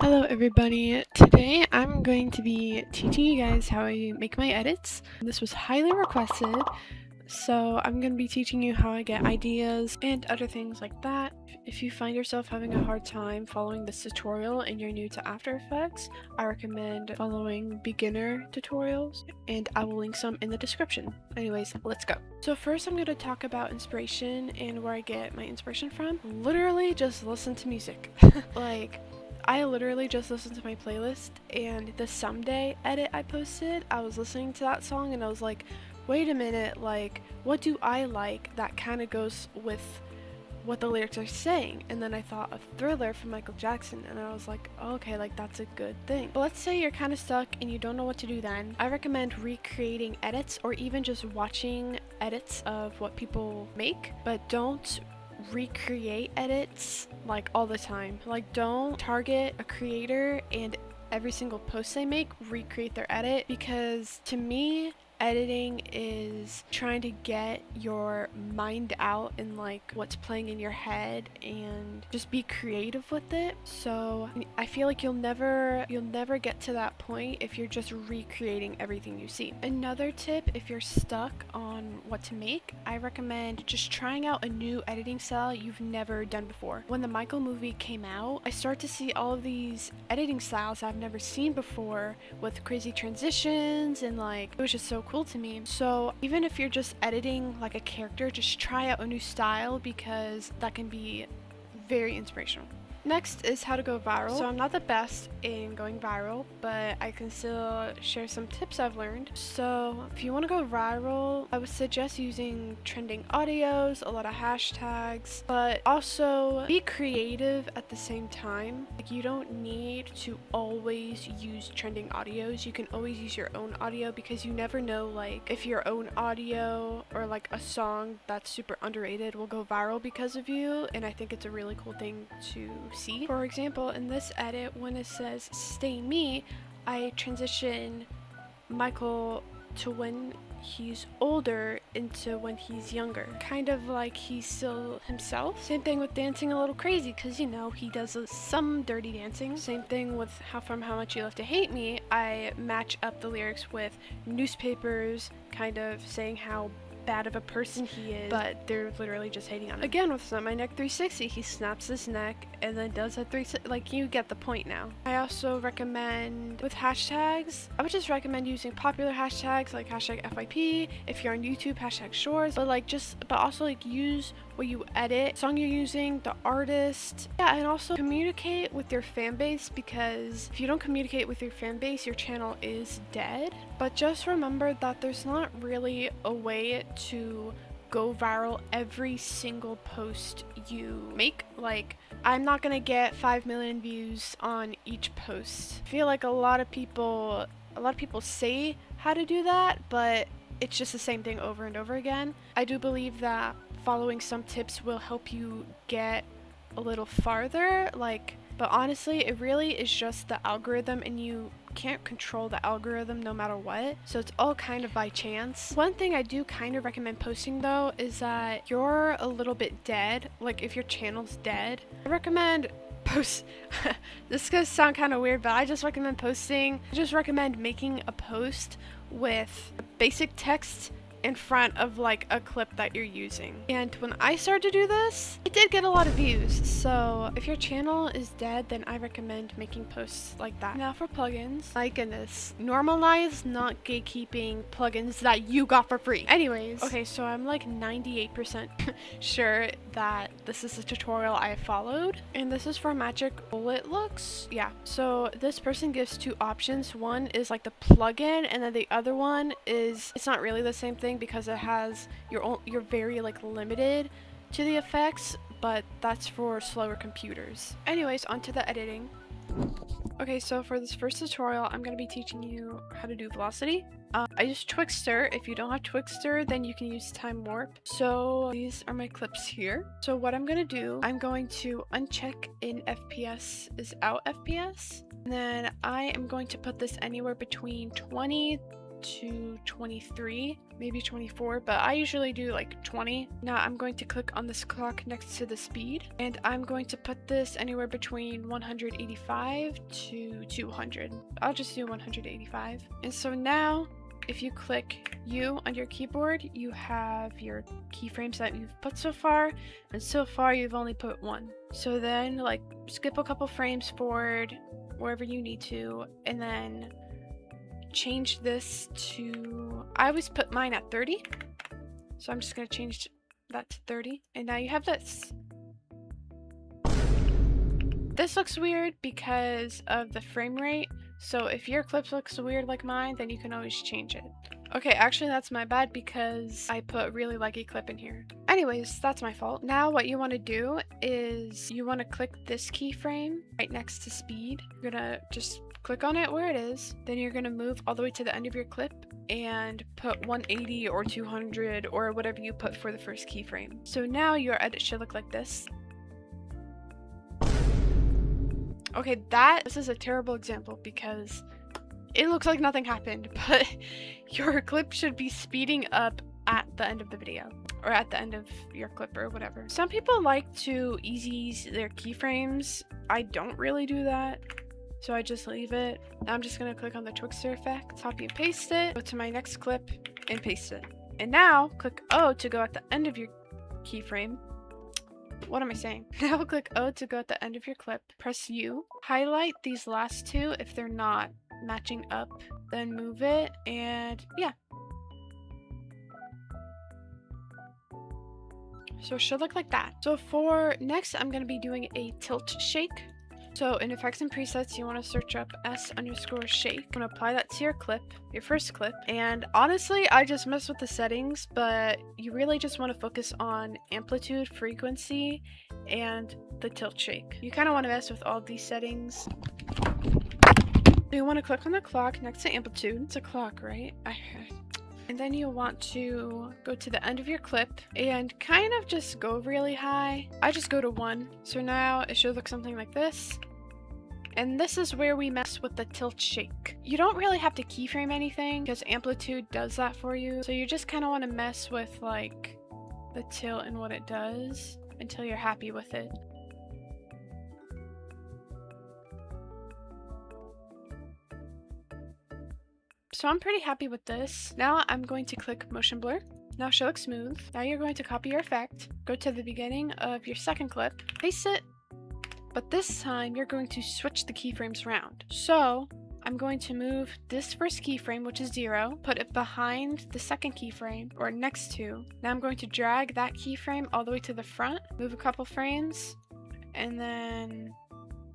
Hello everybody, today I'm going to be teaching you guys how I make my edits. This was highly requested, so I'm going to be teaching you how I get ideas and other things like that. If you find yourself having a hard time following this tutorial and you're new to After Effects, I recommend following beginner tutorials, and I will link some in the description. Anyways, let's go. So first I'm going to talk about inspiration and where I get my inspiration from. Literally just listen to music. I literally just listened to my playlist, and the Someday edit I posted, I was listening to that song and I was like, wait a minute, like, what do I like that kind of goes with what the lyrics are saying? And then I thought of Thriller from Michael Jackson, and I was like, oh, okay, like that's a good thing. But let's say you're kind of stuck and you don't know what to do then. I recommend recreating edits or even just watching edits of what people make, but don't recreate edits like all the time. Like, don't target a creator and every single post they make recreate their edit, because to me editing is trying to get your mind out and like what's playing in your head and just be creative with it. So I feel like you'll never get to that point if you're just recreating everything you see. Another tip, if you're stuck on what to make, I recommend just trying out a new editing style you've never done before. When the Michael movie came out, I started to see all of these editing styles I've never seen before with crazy transitions, and like it was just so cool to me. So even if you're just editing like a character, just try out a new style, because that can be very inspirational. Next is how to go viral. So I'm not the best in going viral, but I can still share some tips I've learned. So if you want to go viral, I would suggest using trending audios, a lot of hashtags, but also be creative at the same time. Like, you don't need to always use trending audios. You can always use your own audio, because you never know, like, if your own audio or like a song that's super underrated will go viral because of you, and I think it's a really cool thing to see. For example, in this edit, when it says stay me, I transition Michael to when he's older into when he's younger, kind of like he's still himself. Same thing with dancing a little crazy, because you know he does some dirty dancing. Same thing with From How Much You Love to Hate Me, I match up the lyrics with newspapers kind of saying how bad of a person he is, but they're literally just hating on him. Again, with Snap My Neck 360, he snaps his neck and then does a 360, like, you get the point now. I also recommend with hashtags, I would just recommend using popular hashtags like hashtag FYP, if you're on YouTube, hashtag shorts, but also like use what you edit, song you're using, the artist, yeah, and also communicate with your fan base, because if you don't communicate with your fan base, your channel is dead. But just remember that there's not really a way to go viral every single post you make. Like, I'm not gonna get 5 million views on each post. I feel like a lot of people say how to do that, but it's just the same thing over and over again. I do believe that following some tips will help you get a little farther, but honestly, it really is just the algorithm, and you can't control the algorithm no matter what, so it's all kind of by chance. One thing I do kind of recommend posting though is that you're a little bit dead, like if your channel's dead, I recommend post this is gonna sound kind of weird, but I just recommend making a post with basic text in front of like a clip that you're using. And when I started to do this, it did get a lot of views. So if your channel is dead, then I recommend making posts like that. Now for plugins, my goodness, normalize not gatekeeping plugins that you got for free. Anyways, okay, so I'm like 98% sure that this is a tutorial I followed, and this is for magic bullet looks. Yeah, so this person gives two options. One is like the plugin, and then the other one is, it's not really the same thing, because it has you're very like limited to the effects, but that's for slower computers. Anyways, onto the editing. Okay, so for this first tutorial, I'm going to be teaching you how to do velocity. I use Twixtor. If you don't have Twixtor, then you can use Time Warp. So these are my clips here. So what I'm going to do, I'm going to uncheck in FPS is out FPS. And then I am going to put this anywhere between 20 to 23, maybe 24, but I usually do like 20. Now I'm going to click on this clock next to the speed, and I'm going to put this anywhere between 185 to 200. I'll just do 185. And so now if you click U on your keyboard, you have your keyframes that you've put so far, and so far you've only put 1. So then like skip a couple frames forward wherever you need to, and then change this to, I always put mine at 30, so I'm just going to change that to 30, and now you have this. This looks weird because of the frame rate, so if your clip looks weird like mine, then you can always change it. Okay, actually that's my bad because I put really laggy clip in here. Anyways, that's my fault. Now what you want to do is you want to click this keyframe right next to speed. You're gonna just click on it where it is, then you're gonna move all the way to the end of your clip and put 180 or 200 or whatever you put for the first keyframe. So now your edit should look like this. Okay, this is a terrible example because it looks like nothing happened, but your clip should be speeding up at the end of the video or at the end of your clip or whatever. Some people like to ease their keyframes. I don't really do that, so I just leave it. Now I'm just gonna click on the Twixtor effect, copy and paste it, go to my next clip and paste it. And now click O to go at the end of your keyframe. What am I saying? Now click O to go at the end of your clip. Press U. Highlight these last two if they're not matching up. Then move it, and yeah. So it should look like that. So for next, I'm going to be doing a tilt shake. So in effects and presets, you want to search up S_shake. I'm going to apply that to your clip, your first clip. And honestly, I just messed with the settings, but you really just want to focus on amplitude, frequency, and the tilt shake. You kind of want to mess with all these settings. So you want to click on the clock next to amplitude. It's a clock, right? And then you want to go to the end of your clip and kind of just go really high. I just go to 1. So now it should look something like this. And this is where we mess with the tilt shake. You don't really have to keyframe anything because amplitude does that for you. So you just kind of want to mess with like the tilt and what it does until you're happy with it. So I'm pretty happy with this. Now I'm going to click motion blur. Now it should look smooth. Now you're going to copy your effect, go to the beginning of your second clip, paste it, but this time you're going to switch the keyframes around. So I'm going to move this first keyframe, which is 0, put it behind the second keyframe, or next to. Now I'm going to drag that keyframe all the way to the front, move a couple frames, and then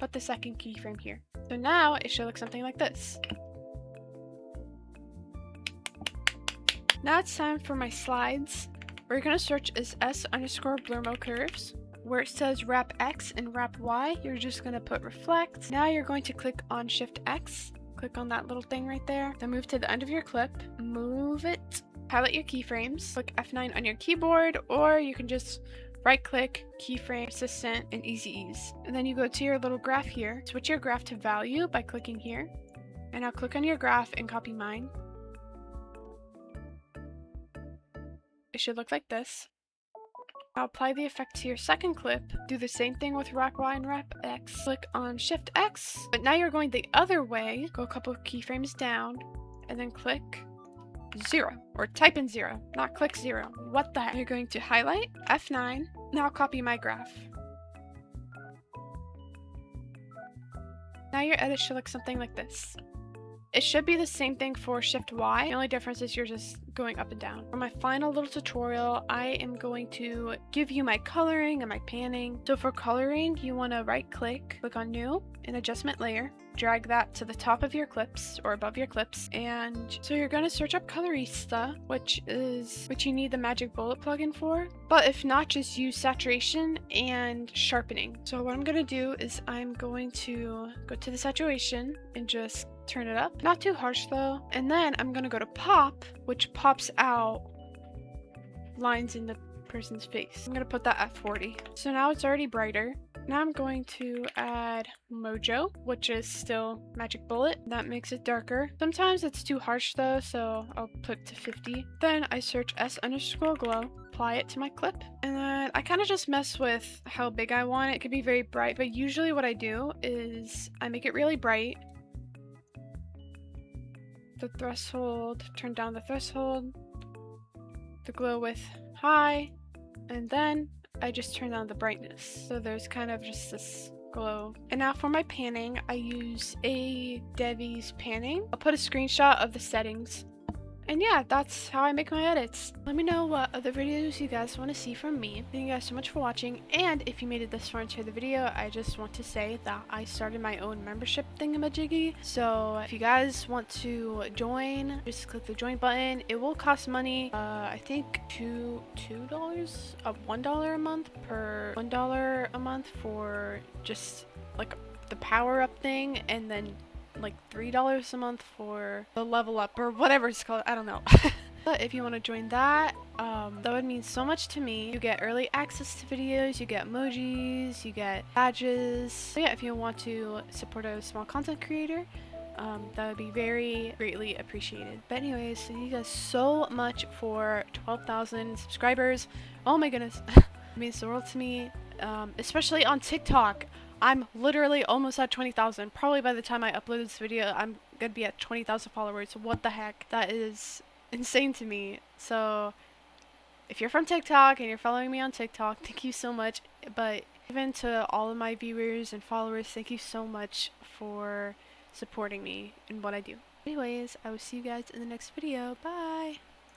put the second keyframe here. So now it should look something like this. Now it's time for my slides. What you're going to search is S_blur mode curves. Where it says wrap X and wrap Y, you're just going to put reflect. Now you're going to click on Shift X. Click on that little thing right there. Then move to the end of your clip. Move it. Highlight your keyframes. Click F9 on your keyboard, or you can just right click, keyframe, assistant, and easy ease. And then you go to your little graph here. Switch your graph to value by clicking here. And now click on your graph and copy mine. It should look like this. Now apply the effect to your second clip. Do the same thing with wrap Y and wrap X. Click on Shift X, but now you're going the other way. Go a couple of keyframes down, and then click 0, or type in 0, not click 0. What the heck? You're going to highlight, F9. Now copy my graph. Now your edit should look something like this. It should be the same thing for Shift Y. The only difference is you're just going up and down. For my final little tutorial, I am going to give you my coloring and my panning. So for coloring, you want to right click on New and Adjustment Layer. Drag that to the top of your clips or above your clips. And so you're going to search up Colorista, which you need the Magic Bullet plugin for. But if not, just use saturation and sharpening. So what I'm going to do is I'm going to go to the saturation and just turn it up. Not too harsh though. And then I'm going to go to pop, which pops out lines in the person's face. I'm gonna put that at 40. So now it's already brighter. Now I'm going to add Mojo, which is still Magic Bullet. That makes it darker. Sometimes it's too harsh though, so I'll put to 50. Then I search S_glow, apply it to my clip, and then I kind of just mess with how big I want it. It could be very bright, but usually what I do is I make it really bright. The threshold, turn down the threshold, the glow width high, and then I just turn down the brightness. So there's kind of just this glow. And now for my panning, I use a Devi's panning. I'll put a screenshot of the settings. And yeah, that's how I make my edits. Let me know what other videos you guys want to see from me. Thank you guys so much for watching. And if you made it this far into the video, I just want to say that I started my own membership thingamajiggy. So if you guys want to join, just click the join button. It will cost money. I think $2, $1 a month per $1 a month for just like the power up thing, and then like $3 a month for the level up or whatever it's called. I don't know. But if you want to join that, that would mean so much to me. You get early access to videos, you get emojis, you get badges. So yeah, if you want to support a small content creator, that would be very greatly appreciated. But anyways, thank you guys so much for 12,000 subscribers. Oh my goodness. It means the world to me, especially on TikTok. I'm literally almost at 20,000. Probably by the time I upload this video, I'm gonna be at 20,000 followers. What the heck? That is insane to me. So if you're from TikTok and you're following me on TikTok, thank you so much. But even to all of my viewers and followers, thank you so much for supporting me in what I do. Anyways, I will see you guys in the next video. Bye!